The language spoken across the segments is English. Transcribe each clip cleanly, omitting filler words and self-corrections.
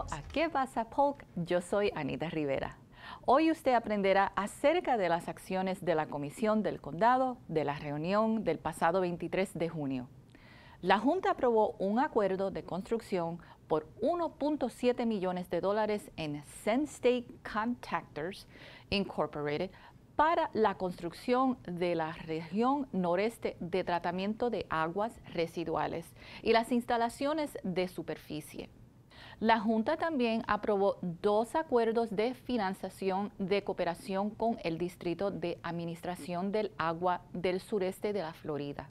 Bienvenido a ¿Qué pasa Polk? Yo soy Anita Rivera. Hoy usted aprenderá acerca de las acciones de la Comisión del Condado de la reunión del pasado 23 de junio. La Junta aprobó un acuerdo de construcción por $1.7 millones en Send State Contractors Incorporated para la construcción de la región noreste de tratamiento de aguas residuales y las instalaciones de superficie. La Junta también aprobó 2 acuerdos de financiación de cooperación con el Distrito de Administración del Agua del Sureste de la Florida.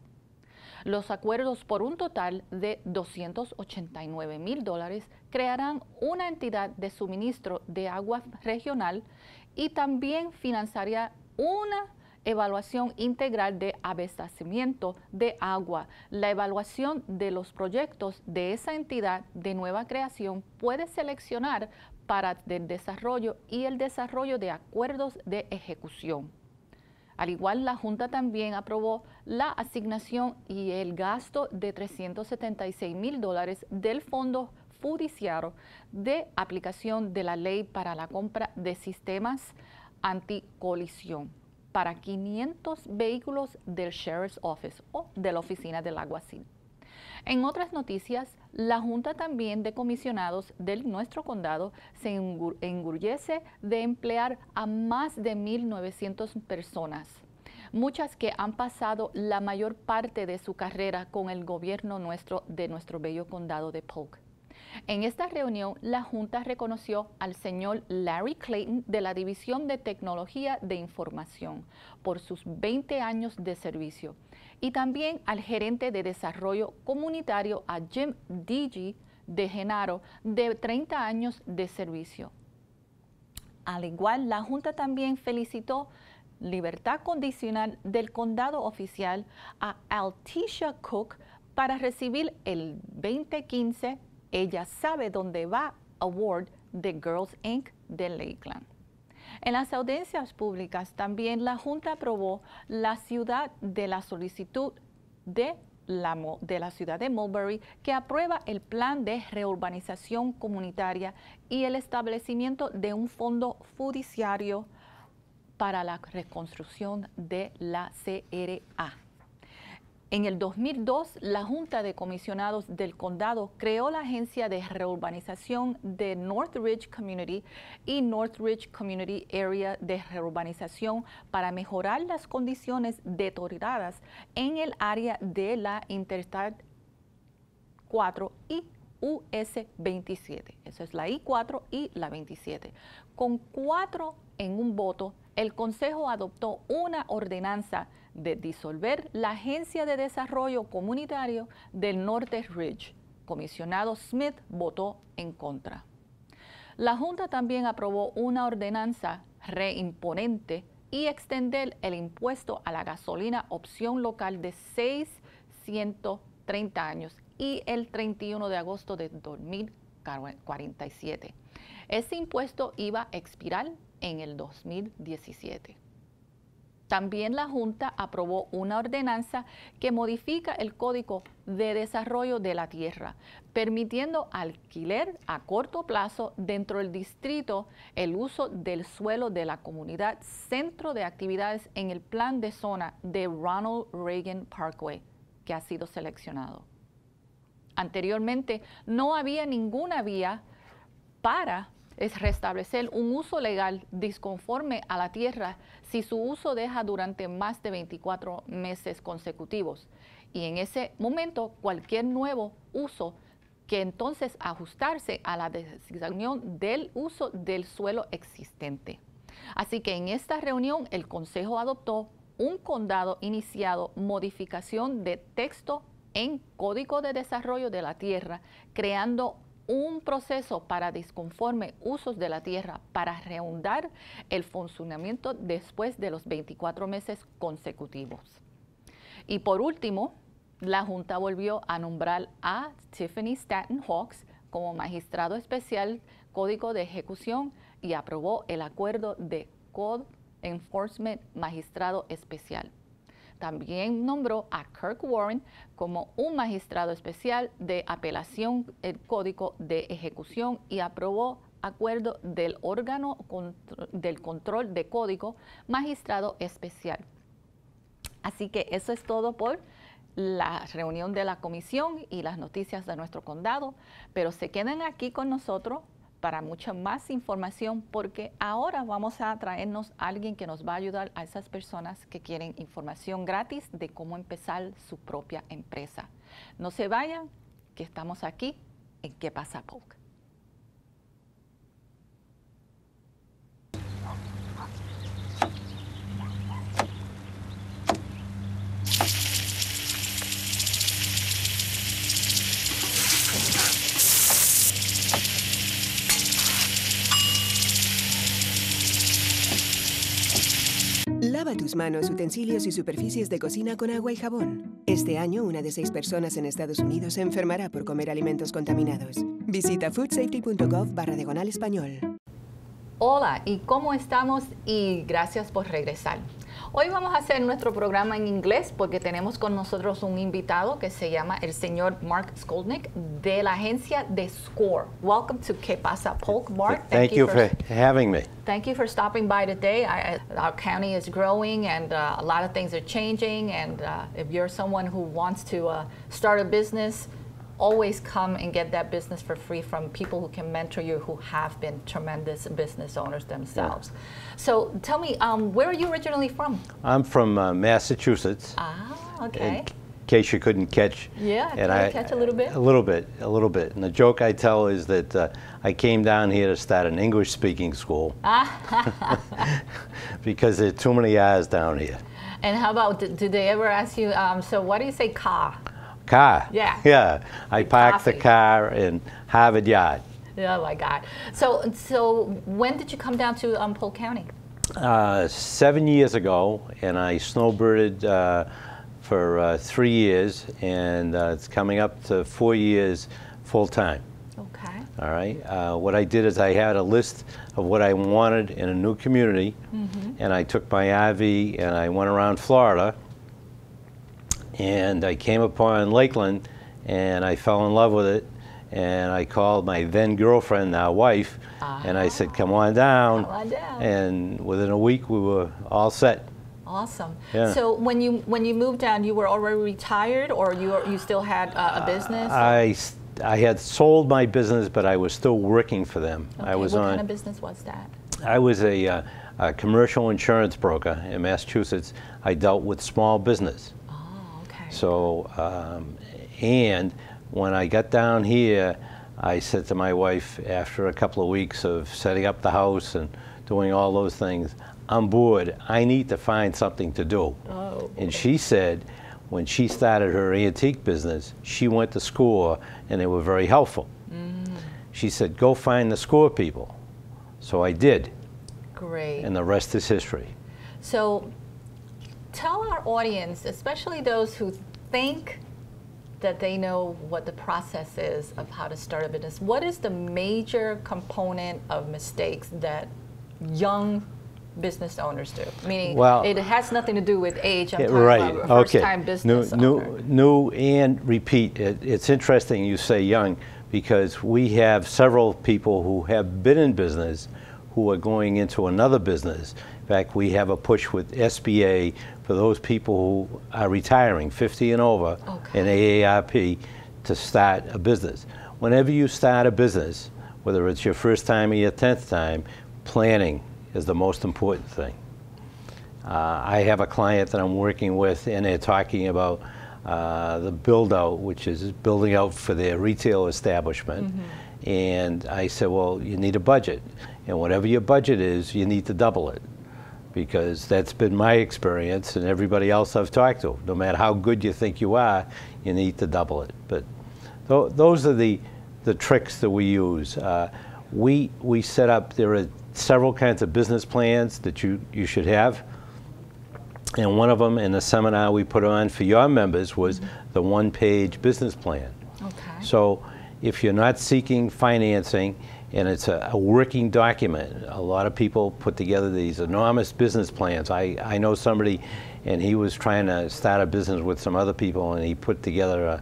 Los acuerdos por un total de $289,000 crearán una entidad de suministro de agua regional y también financiará una evaluación integral de abastecimiento de agua. La evaluación de los proyectos de esa entidad de nueva creación puede seleccionar para el desarrollo y el desarrollo de acuerdos de ejecución. Al igual, la Junta también aprobó la asignación y el gasto de $376,000 del Fondo Fiduciario de aplicación de la ley para la compra de sistemas anticolisión para 500 vehículos del Sheriff's Office o de la Oficina del Alguacil. En otras noticias, la Junta también de Comisionados de nuestro condado se enorgullece de emplear a más de 1,900 personas, muchas que han pasado la mayor parte de su carrera con el gobierno de nuestro bello condado de Polk. En esta reunión, la Junta reconoció al señor Larry Clayton de la División de Tecnología de Información por sus 20 años de servicio y también al gerente de Desarrollo Comunitario, a Jim D.G. de Genaro, de 30 años de servicio. Al igual, la Junta también felicitó libertad condicional del condado oficial a Altisha Cook para recibir el 2015 Ella Sabe Dónde Va Award de Girls Inc. de Lakeland. En las audiencias públicas también la Junta aprobó la ciudad de la solicitud de la ciudad de Mulberry, que aprueba el plan de reurbanización comunitaria y el establecimiento de un fondo fiduciario para la reconstrucción de la CRA. En el 2002, la Junta de Comisionados del Condado creó la Agencia de Reurbanización de Northridge Community y Northridge Community Area de Reurbanización para mejorar las condiciones deterioradas en el área de la Interstate 4 y US 27. Eso es la I-4 y la 27. Con 4 en un voto, el Consejo adoptó una ordenanza de disolver la Agencia de Desarrollo Comunitario del Norte Ridge. Comisionado Smith votó en contra. La Junta también aprobó una ordenanza reimponente y extender el impuesto a la gasolina opción local de 630 años y el 31 de agosto de 2047. Ese impuesto iba a expirar en el 2017. También la Junta aprobó una ordenanza que modifica el Código de Desarrollo de la Tierra, permitiendo alquiler a corto plazo dentro del distrito el uso del suelo de la comunidad Centro de Actividades en el plan de zona de Ronald Reagan Parkway, que ha sido seleccionado. Anteriormente, no había ninguna vía para restablecer un uso legal disconforme a la tierra si su uso deja durante más de 24 meses consecutivos. Y en ese momento, cualquier nuevo uso que entonces ajustarse a la designación del uso del suelo existente. Así que en esta reunión, el Consejo adoptó un condado iniciado modificación de texto en Código de Desarrollo de la Tierra, creando un proceso para disconforme usos de la tierra para reanudar el funcionamiento después de los 24 meses consecutivos. Y por último, la Junta volvió a nombrar a Tiffany Stanton Hawks como magistrado especial Código de Ejecución y aprobó el acuerdo de Code Enforcement Magistrado Especial. También nombró a Kirk Warren como un magistrado especial de apelación el Código de Ejecución y aprobó acuerdo del órgano del control de código magistrado especial. Así que eso es todo por la reunión de la comisión y las noticias de nuestro condado, pero se queden aquí con nosotros para mucha más información, porque ahora vamos a traernos a alguien que nos va a ayudar a esas personas que quieren información gratis de cómo empezar su propia empresa. No se vayan, que estamos aquí en ¿Qué Pasa Polk? Lava tus manos, utensilios y superficies de cocina con agua y jabón. Este año, 1 de 6 personas en Estados Unidos se enfermará por comer alimentos contaminados. Visita foodsafety.gov/español. Hola, ¿y cómo estamos? Y gracias por regresar. Hoy vamos a hacer nuestro programa en inglés porque tenemos con nosotros un invitado que se llama el señor Mark Scolnick de la agencia de SCORE. Welcome to Que Pasa Polk, Mark. Thank you for having me. Thank you for stopping by today. Our county is growing and a lot of things are changing, and if you're someone who wants to start a business, always come and get that business for free from people who can mentor you, who have been tremendous business owners themselves. Yeah. So tell me, where are you originally from? I'm from Massachusetts. Ah, okay. In case you couldn't catch. Yeah, can I catch a little bit? A little bit. And the joke I tell is that I came down here to start an English-speaking school because there are too many R's down here. And how about, did they ever ask you, so what do you say, car? Car. Yeah. Yeah. I parked the coffee. car in Harvard Yard. Oh my God. So when did you come down to Polk County? 7 years ago, and I snowbirded for 3 years, and it's coming up to 4 years full time. Okay. All right. What I did is I had a list of what I wanted in a new community, and I took my RV and I went around Florida. And I came upon Lakeland, and I fell in love with it. And I called my then girlfriend, now wife, and I said, "Come on down." Come on down. And within a week, we were all set. Awesome. Yeah. So when you moved down, you were already retired, or you still had a business? I had sold my business, but I was still working for them. Okay. I was what kind of business was that? I was a commercial insurance broker in Massachusetts. I dealt with small business. So, and when I got down here, I said to my wife, after a couple of weeks of setting up the house and doing all those things, I'm bored. I need to find something to do. Oh. And she said, when she started her antique business, she went to SCORE, and they were very helpful. She said, go find the SCORE people. So I did. Great. And the rest is history. So, tell our audience, especially those who think that they know what the process is of how to start a business, what is the major component of mistakes that young business owners do? Meaning, well, it has nothing to do with age. I'm talking about first-time business owner. New and repeat. It's interesting you say young, because we have several people who have been in business who are going into another business. In fact, we have a push with SBA for those people who are retiring, 50 and over, in AARP, to start a business. Whenever you start a business, whether it's your first time or your 10th time, planning is the most important thing. I have a client that I'm working with, and they're talking about the build-out, which is building out for their retail establishment. And I said, well, you need a budget. And whatever your budget is, you need to double it. Because that's been my experience and everybody else I've talked to. No matter how good you think you are, you need to double it. But those are the tricks that we use. We set up, there are several kinds of business plans that you should have. And one of them in the seminar we put on for your members was the one-page business plan. So if you're not seeking financing and it's a working document. A lot of people put together these enormous business plans. I know somebody, and he was trying to start a business with some other people, and he put together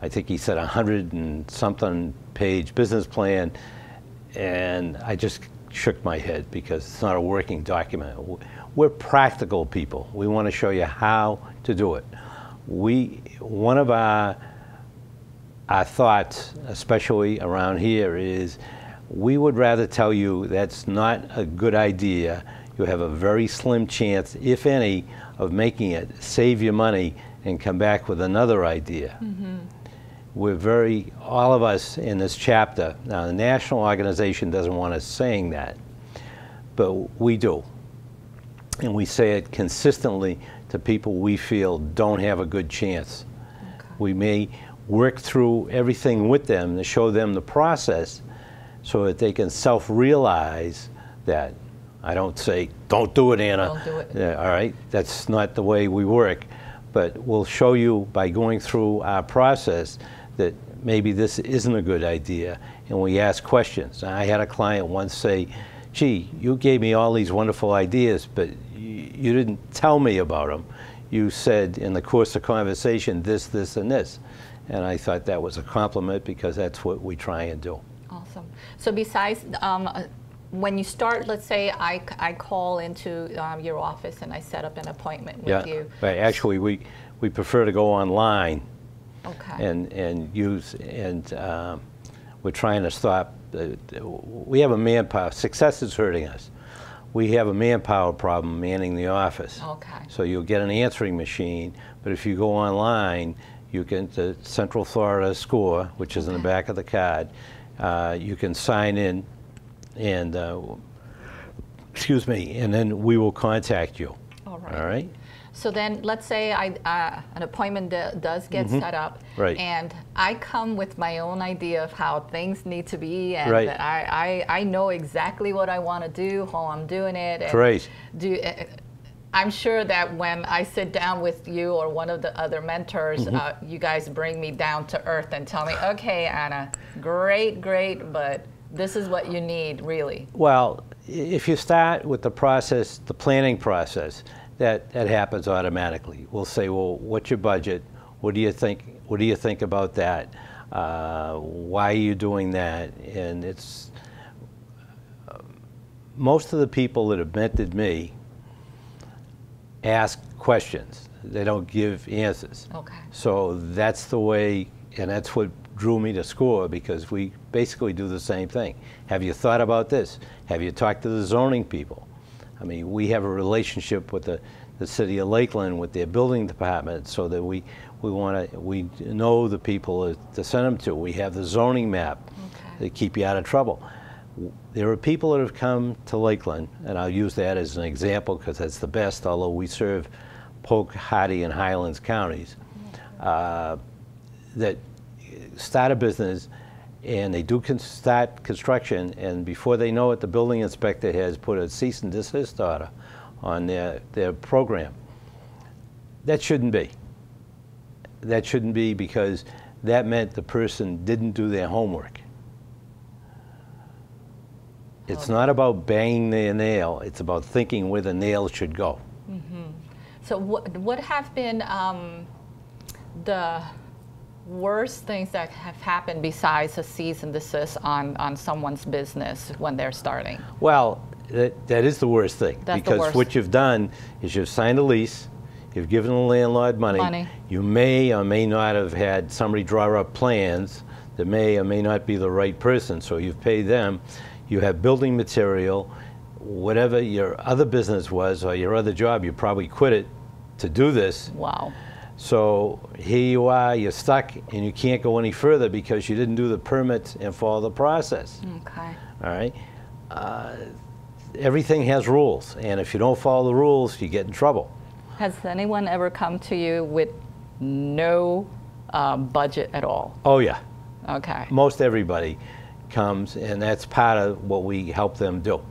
I think he said 100 and something page business plan, and I just shook my head because it's not a working document. We're practical people. We want to show you how to do it. One of our thoughts, especially around here, is we would rather tell you that's not a good idea. You have a very slim chance, if any, of making it, save your money, and come back with another idea. Mm-hmm. All of us in this chapter, now the national organization doesn't want us saying that, but we do. And we say it consistently to people we feel don't have a good chance. Okay. We may work through everything with them to show them the process so that they can self-realize that. I don't say, don't do it, Anna. Don't do it. Yeah, all right, that's not the way we work. But we'll show you by going through our process that maybe this isn't a good idea, and we ask questions. I had a client once say, gee, you gave me all these wonderful ideas, but you didn't tell me about them. You said in the course of conversation this, this, and this. And I thought that was a compliment because that's what we try and do. Awesome. So besides, when you start, let's say I call into your office and I set up an appointment with you. Right. Actually, we prefer to go online. Okay. And we're trying to stop. We have a manpower. Success is hurting us. We have a manpower problem manning the office. Okay. So you'll get an answering machine, but if you go online, you can the Central Florida score, which is in the back of the card. You can sign in, and excuse me, and then we will contact you. All right. All right. So then, let's say an appointment does get set up, right. And I come with my own idea of how things need to be, and right. that I know exactly what I want to do, how I'm doing it. And great. I'm sure that when I sit down with you or one of the other mentors, you guys bring me down to earth and tell me, okay, Anna, great, but this is what you need, really. Well, if you start with the process, the planning process, that happens automatically. We'll say, well, what's your budget? What do you think? What do you think about that? Why are you doing that? And it's most of the people that have mentored me ask questions. They don't give answers. Okay. So that's the way, and that's what drew me to SCORE, because we basically do the same thing. Have you thought about this? Have you talked to the zoning people? I mean, we have a relationship with the city of Lakeland, with their building department, so that we know the people to send them to. We have the zoning map to keep you out of trouble. There are people that have come to Lakeland, and I'll use that as an example because that's the best, although we serve Polk, Hardy, and Highlands counties, that start a business and they do start construction, and before they know it, the building inspector has put a cease and desist order on their program. That shouldn't be. That shouldn't be, because that meant the person didn't do their homework. It's not about banging their nail, it's about thinking where the nail should go. Mm-hmm. So what have been the worst things that have happened besides a cease and desist on someone's business when they're starting? Well, that is the worst thing. That's because the worst. What you've done is you've signed a lease, you've given the landlord money. You may or may not have had somebody draw up plans that may or may not be the right person, so you've paid them. You have building material, whatever your other business was or your other job, you probably quit it to do this. Wow. So here you are, you're stuck, and you can't go any further because you didn't do the permits and follow the process. Okay. All right? Everything has rules, and if you don't follow the rules, you get in trouble. Has anyone ever come to you with no budget at all? Oh, yeah. Okay. Most everybody comes, and that's part of what we help them do.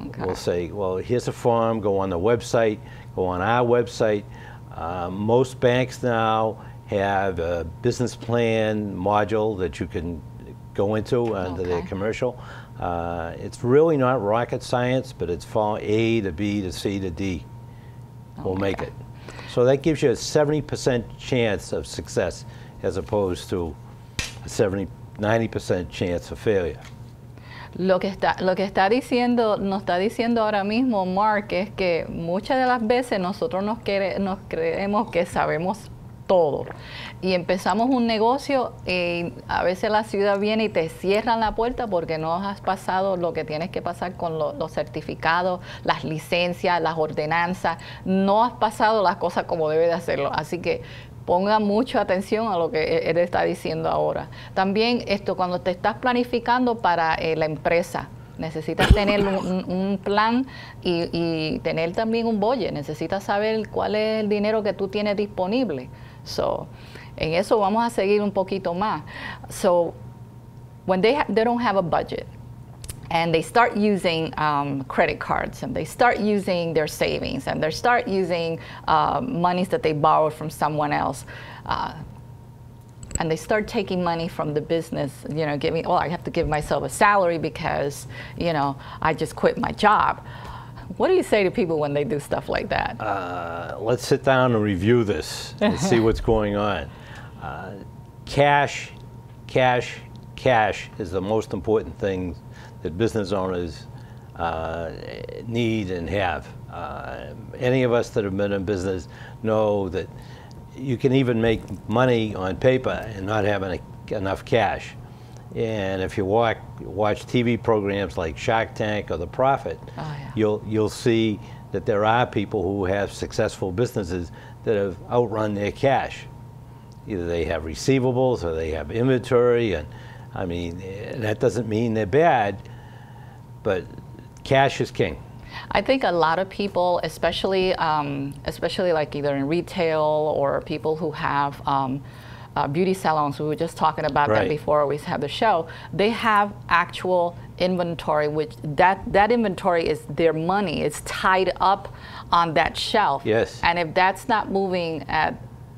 Okay. We'll say, well, here's a form, go on the website, go on our website. Most banks now have a business plan module that you can go into under their commercial. It's really not rocket science, but it's from A to B to C to D. We'll make it. So that gives you a 70% chance of success as opposed to a 90% chance of failure. Lo que está diciendo, nos está diciendo ahora mismo Mark es que muchas de las veces nosotros nos creemos que sabemos todo y empezamos un negocio y a veces la ciudad viene y te cierran la puerta porque no has pasado lo que tienes que pasar con los certificados, las licencias, las ordenanzas, no has pasado las cosas como debe de hacerlo, así que ponga mucha atención a lo que él está diciendo ahora. También cuando te estás planificando para la empresa, necesitas tener un plan y tener también un budget, necesitas saber cuál es el dinero que tú tienes disponible. So, en eso vamos a seguir un poquito más. So, when they don't have a budget and they start using credit cards and they start using their savings and they start using monies that they borrowed from someone else, and they start taking money from the business, you know, I have to give myself a salary because, you know, I just quit my job. What do you say to people when they do stuff like that? Let's sit down and review this and see what's going on. Cash is the most important thing that business owners need and have. Any of us that have been in business know that you can even make money on paper and not have enough cash. And if you watch TV programs like Shark Tank or The Profit, you'll see that there are people who have successful businesses that have outrun their cash. Either they have receivables or they have inventory, and I mean, that doesn't mean they're bad, but cash is king. I think a lot of people, especially like either in retail or people who have beauty salons, we were just talking about that before we had the show, they have actual inventory, which that inventory is their money. It's tied up on that shelf. Yes. And if that's not moving at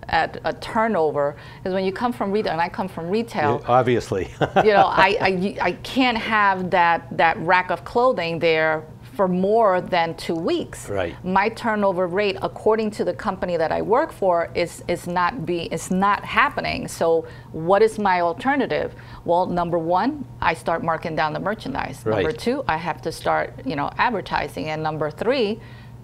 a turnover, because when you come from retail, and I come from retail, yeah, obviously, you know, I can't have that rack of clothing there for more than 2 weeks. Right. My turnover rate, according to the company that I work for, is not happening. So what is my alternative? Well, number one, I start marking down the merchandise. Right. Number two, I have to start, you know, advertising. And number three,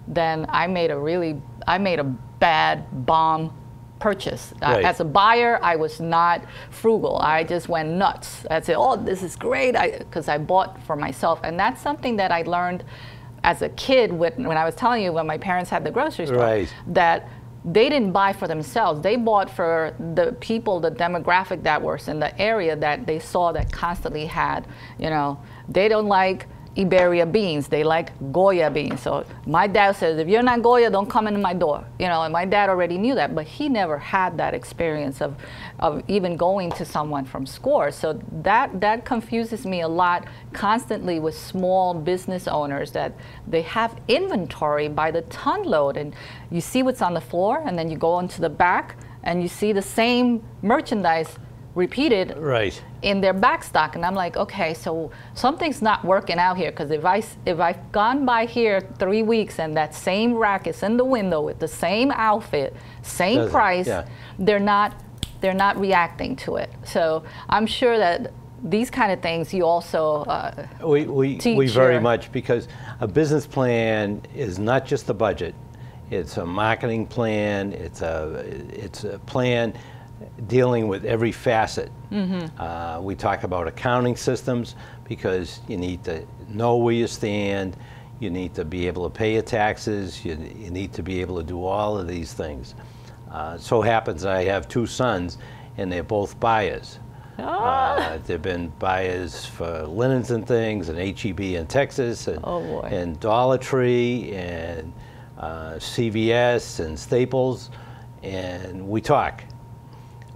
then I made a bad bomb purchase. Right. As a buyer, I was not frugal. I just went nuts. I said, oh, this is great, because I bought for myself. And that's something that I learned as a kid when I was telling you when my parents had the grocery store, right, that they didn't buy for themselves. They bought for the people, the demographic that was in the area that they saw that constantly had, you know, they don't like Iberia beans, they like Goya beans. So my dad says, if you're not Goya, don't come into my door. You know, and my dad already knew that, but he never had that experience of even going to someone from Scores. So that confuses me a lot constantly with small business owners, that they have inventory by the ton load, and you see what's on the floor, and then you go into the back and you see the same merchandise repeated right, in their back stock. And I'm like, okay, so something's not working out here, because if I've gone by here 3 weeks and that same rack is in the window with the same outfit, same price, yeah, they're not reacting to it. So I'm sure that these kind of things you also we very much, because a business plan is not just the budget, it's a marketing plan, it's a plan dealing with every facet. Mm-hmm. We talk about accounting systems, because you need to know where you stand, you need to be able to pay your taxes, you need to be able to do all of these things. So happens I have 2 sons, and they're both buyers. They've been buyers for linens and things, and H-E-B in Texas, and, and Dollar Tree, and CVS, and Staples, and we talk.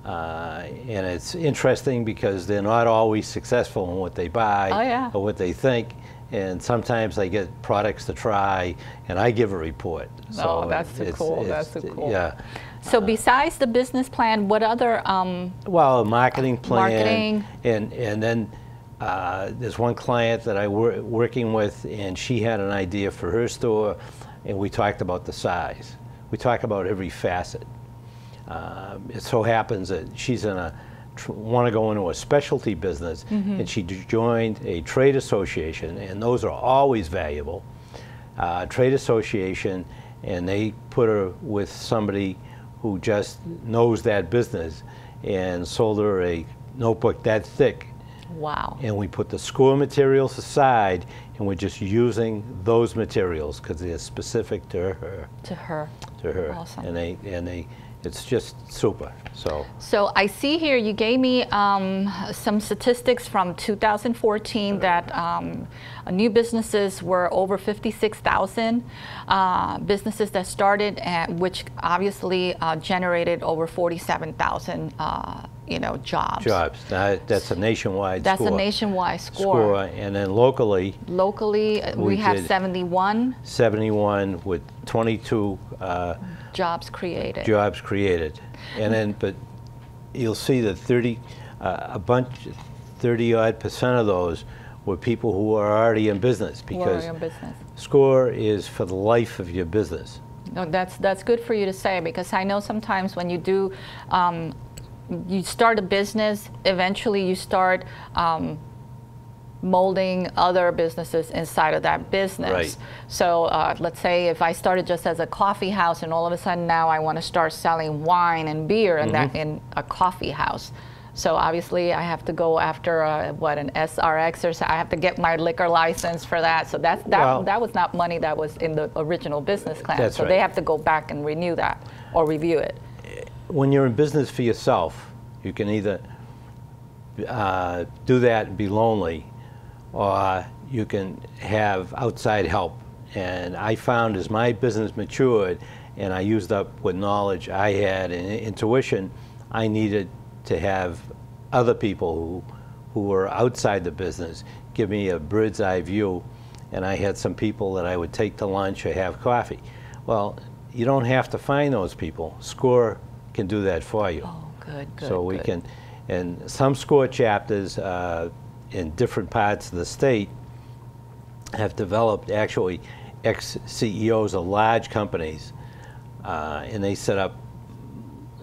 And it's interesting because they're not always successful in what they buy or what they think, and sometimes I get products to try, and I give a report. So that's too cool. That's too cool. Yeah. So besides the business plan, what other? Well, a marketing plan. Marketing. And then there's one client that I working with, and she had an idea for her store, and we talked about the size. We talked about every facet. It so happens that she's in want to go into a specialty business, and she joined a trade association, and those are always valuable. Trade association, and they put her with somebody who just knows that business, and sold her a notebook that thick. Wow. And we put the score materials aside, and we're just using those materials because they're specific to her. To her. To her. Awesome. And it's just super. So I see here you gave me some statistics from 2014 that new businesses were over 56,000 businesses that started, which obviously generated over 47,000 jobs. That's a nationwide score. That's a nationwide score. And then locally. Locally, we have 71. 71 with 22 jobs created. Jobs created. And then, but you'll see that 30 odd% of those were people who are already in business, because score is for the life of your business. No, that's good for you to say, because I know sometimes when you do, you start a business, eventually you start molding other businesses inside of that business. Right. So let's say if I started just as a coffee house, and all of a sudden now I want to start selling wine and beer and that in a coffee house. So obviously I have to go after an SRX, or so I have to get my liquor license for that. So that was not money that was in the original business plan. That's so right. they have to go back and renew that or review it. When you're in business for yourself, you can either do that and be lonely, or you can have outside help. And I found as my business matured and I used up what knowledge I had and intuition, I needed to have other people who were outside the business give me a bird's eye view. And I had some people that I would take to lunch or have coffee. Well, you don't have to find those people. SCORE can do that for you. Oh, good. So we can, and some SCORE chapters in different parts of the state have developed actually ex-CEOs of large companies, and they set up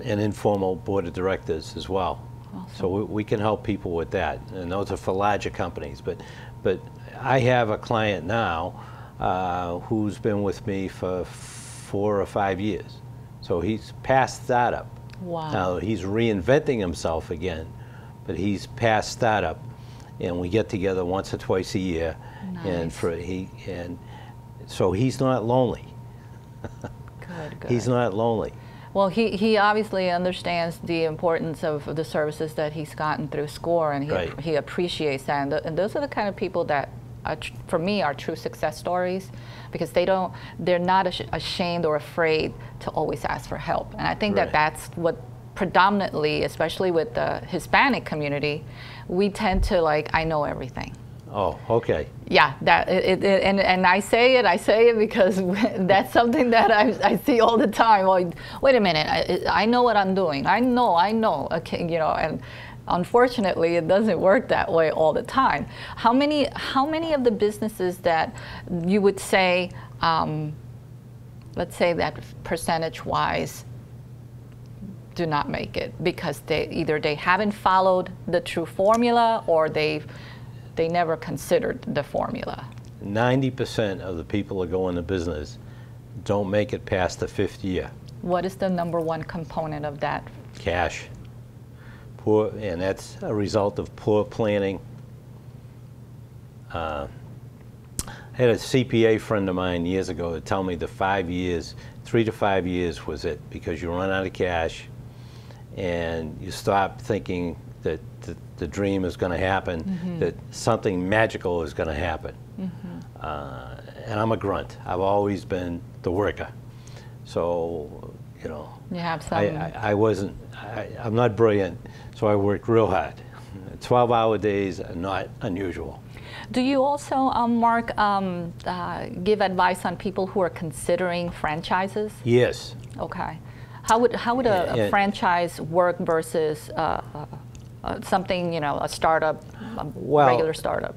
an informal board of directors as well. Awesome. So we can help people with that, and those are for larger companies. But I have a client now who's been with me for 4 or 5 years. So he's past startup. Wow. Now he's reinventing himself again, but he's past startup, and we get together once or twice a year. Nice. And so he's not lonely. Good. He's not lonely. Well, he obviously understands the importance of the services that he's gotten through SCORE, and he appreciates that. And those are the kind of people that, for me, are true success stories, because they're not ashamed or afraid to always ask for help. And I think that's what predominantly, especially with the Hispanic community, we tend to I know everything. Oh, okay. Yeah, and I say it because that's something that I see all the time. Well, wait a minute, I know what I'm doing. I know. Okay, and unfortunately, it doesn't work that way all the time. How many of the businesses that you would say, let's say that percentage-wise, do not make it because either they haven't followed the true formula, or they never considered the formula? 90% of the people that go into business don't make it past the 5th year. What is the #1 component of that? Cash. And that's a result of poor planning. I had a CPA friend of mine years ago tell me the 3 to 5 years was it, because you run out of cash and you stop thinking that the dream is going to happen, that something magical is going to happen. And I'm a grunt. I've always been the worker. So, you have some. I'm not brilliant, so I worked real hard 12-hour days are not unusual. Do you also, Mark, give advice on people who are considering franchises? Yes. Okay. How would a franchise work versus something, a startup, regular startup?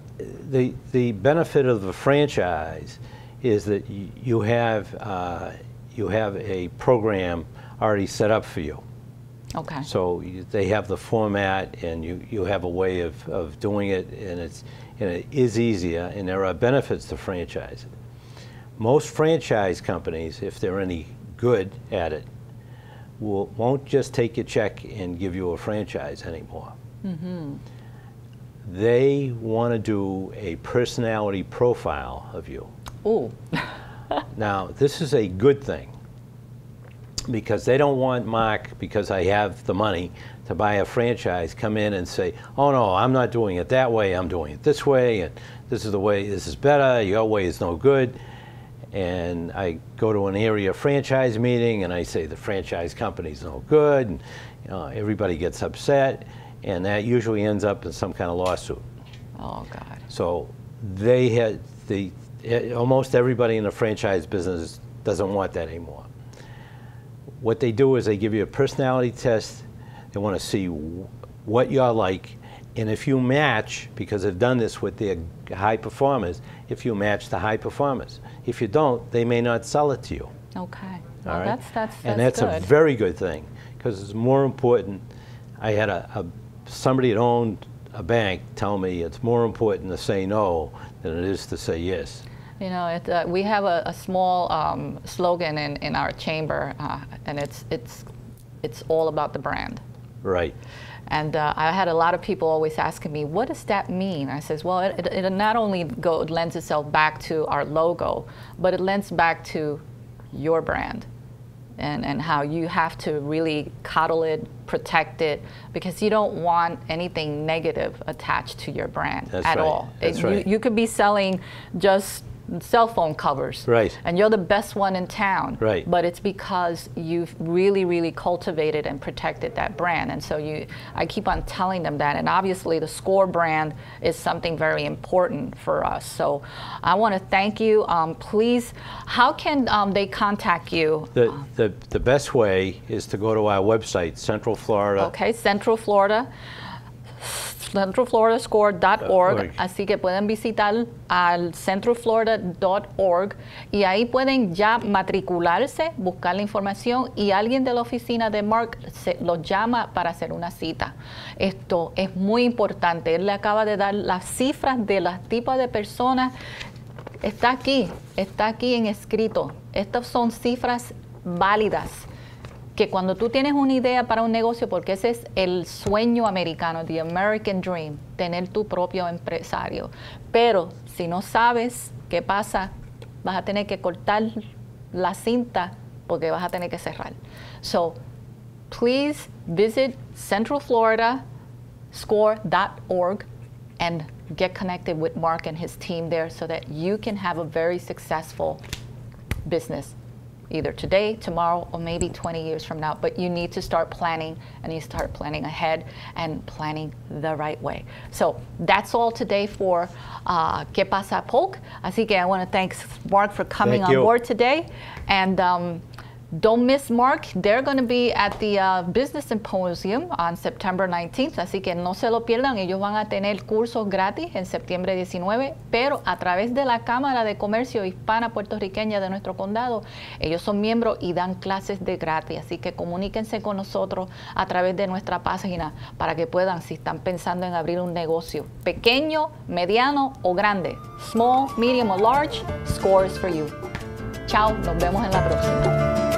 The benefit of the franchise is that you have a program already set up for you. Okay. So they have the format, and you have a way of doing it, and it is easier, and there are benefits to franchising. Most franchise companies, if they're any good at it, won't just take your check and give you a franchise anymore. Mm-hmm. They want to do a personality profile of you. Ooh. Now, this is a good thing, because they don't want Mark, because I have the money to buy a franchise, come in and say, oh no, I'm not doing it that way, I'm doing it this way, and this is the way, this is better, your way is no good. And I go to an area franchise meeting and I say the franchise company's no good, and everybody gets upset, and that usually ends up in some kind of lawsuit. Oh God. So almost everybody in the franchise business doesn't want that anymore. What they do is they give you a personality test. They want to see what you're like, and if you match, because they've done this with their high performers, if you match the high performers. If you don't, they may not sell it to you. Okay. All right? That's and that's good. a very good thing, because it's more important. I had somebody that owned a bank tell me it's more important to say no than it is to say yes. We have a small slogan in our chamber, and it's all about the brand. Right. And I had a lot of people always asking me, what does that mean? I says, well, it not only lends itself back to our logo, but it lends back to your brand, and how you have to really coddle it, protect it, because you don't want anything negative attached to your brand at all. That's right. You could be selling just cell phone covers, right, and you're the best one in town, right, but it's because you've really cultivated and protected that brand. And so I keep on telling them that, and obviously the SCORE brand is something very important for us. So I want to thank you. Please, how can they contact you? The best way is to go to our website, Central Florida. Okay, Central Florida. centralfloridascore.org, así que pueden visitar al centralflorida.org y ahí pueden ya matricularse, buscar la información, y alguien de la oficina de Mark los llama para hacer una cita. Esto es muy importante. Él le acaba de dar las cifras de los tipos de personas. Está aquí en escrito. Estas son cifras válidas, que cuando tú tienes una idea para un negocio, porque ese es el sueño americano, the American dream, tener tu propio empresario. Pero si no sabes qué pasa, vas a tener que cortar la cinta, porque vas a tener que cerrar. So please visit centralfloridascore.org and get connected with Mark and his team there, so that you can have a very successful business, either today, tomorrow, or maybe 20 years from now. But you need to start planning, and you start planning ahead and planning the right way. So that's all today for Que Pasa Polk. Así que I want to thank Mark for coming on board today. And don't miss Mark. They're going to be at the Business Symposium on September 19th, así que no se lo pierdan. Ellos van a tener cursos gratis en septiembre 19, pero a través de la Cámara de Comercio Hispana Puertorriqueña de nuestro condado. Ellos son miembros y dan clases de gratis, así que comuníquense con nosotros a través de nuestra página para que puedan, si están pensando en abrir un negocio pequeño, mediano o grande, small, medium or large, SCORE is for you. Chao, nos vemos en la próxima.